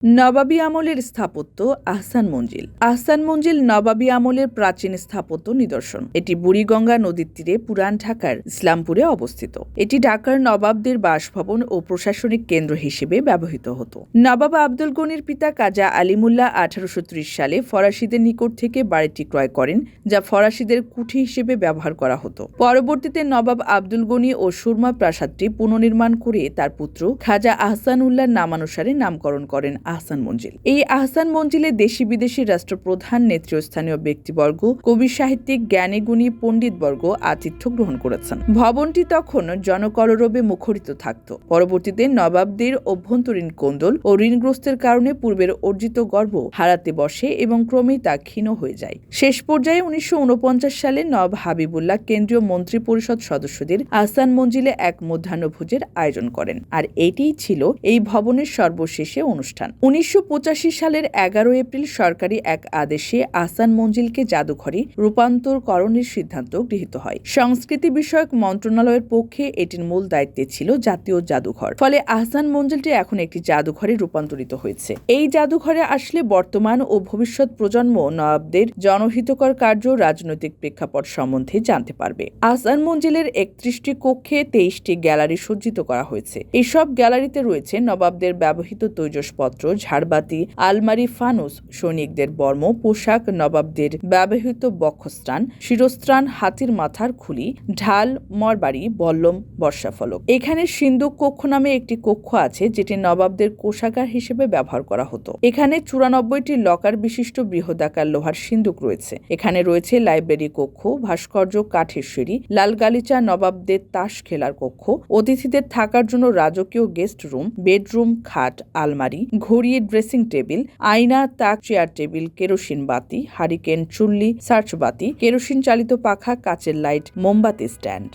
নবাবী আমলের স্থাপত্য আহসান মঞ্জিল। আহসান মঞ্জিল নবাবী আমলের প্রাচীন স্থাপত্য নিদর্শন। এটি বুড়িগঙ্গা নদীর তীরে পুরান ঢাকার ইসলামপুরে অবস্থিত। এটি ঢাকার নবাবদের বাসভবন ও প্রশাসনিক কেন্দ্র হিসেবে ব্যবহৃত হতো। নবাব আব্দুল গনির পিতা কাজা আলিমুল্লাহ 1830 সালে ফরাসিদের নিকট থেকে বাড়িটি ক্রয় করেন, যা ফরাসিদের কুঠি হিসেবে ব্যবহার করা হতো। পরবর্তীতে নবাব আব্দুল গনি ও সুরমা প্রাসাদটি পুনর্নির্মাণ করে তার পুত্র খাজা আহসান উল্লাহর নামানুসারে নামকরণ করেন আহসান মঞ্জিল। এই আহসান মঞ্জিলে দেশি বিদেশি রাষ্ট্রপ্রধান, নেতৃস্থানীয় ব্যক্তিবর্গ, কবি, সাহিত্যিক, জ্ঞানীগুণী পণ্ডিতবর্গ আতিথ্য গ্রহণ করেছেন। ভবনটি তখন জনকলরবে মুখরিত থাকত। পরবর্তীতে নবাবদের অভ্যন্তরীণ কোন্দল ও ঋণগ্রস্তের কারণে পূর্বের অর্জিত গর্ব হারাতে বসে এবং ক্রমেই তা ক্ষীণ হয়ে যায়। শেষ পর্যায়ে 1949 সালে নবাব হাবিবুল্লাহ কেন্দ্রীয় মন্ত্রী পরিষদ সদস্যদের আহসান মঞ্জিলে এক মধ্যাহ্নভোজের আয়োজন করেন, আর এটিই ছিল এই ভবনের সর্বশেষে অনুষ্ঠান। 1985 সালের 11 এপ্রিল সরকারি এক আদেশে আহসান মঞ্জিলকে জাদুঘরে রূপান্তরকরণের সিদ্ধান্ত গৃহীত হয়। সংস্কৃতি বিষয়ক মন্ত্রণালয়ের পক্ষে এটির মূল দায়িত্বে ছিল জাতীয় জাদুঘর। ফলে আহসান মঞ্জিলটি এখন একটি জাদুঘরে রূপান্তরিত হয়েছে। এই জাদুঘরে আসলে বর্তমান ও ভবিষ্যৎ প্রজন্ম নবাবদের জনহিতকর কার্য, রাজনৈতিক প্রেক্ষাপট সম্বন্ধে জানতে পারবে। আহসান মঞ্জিলের 31টি কক্ষে 23টি গ্যালারি সজ্জিত করা হয়েছে। এইসব গ্যালারিতে রয়েছে নবাবদের ব্যবহৃত তৈজসপত্র, ঝাড়বাতি, আলমারি, ফানুস, সৈনিকদের বর্ম, পোশাক, নবাবদের ব্যবহৃত বক্ষস্থান, শিরস্ত্রাণ, হাতির মাথার খুলি, ঢাল, মরবাড়ি, বল্লম, বর্ষাফলক। এখানে সিন্দুক কক্ষ নামে একটি কক্ষ আছে, যেটি নবাবদের কোষাগার হিসেবে ব্যবহার করা হতো। এখানে 94টি লকার বিশিষ্ট বৃহদাকার লোহার সিন্দুক রয়েছে। এখানে রয়েছে লাইব্রেরি কক্ষ, ভাস্কর্য, কাঠের সিঁড়ি, লাল গালিচা, নবাবদের তাস খেলার কক্ষ, অতিথিদের থাকার জন্য রাজকীয় গেস্ট রুম, বেডরুম, খাট, আলমারি, ঘড়ি, ড্রেসিং টেবিল, আয়না, তাক, চেয়ার টেবিল, কেরোসিন বাতি, হারিকেন, চুল্লি, সার্চ বাতি, কেরোসিন চালিত পাখা, কাচের লাইট, মোমবাতি স্ট্যান্ড।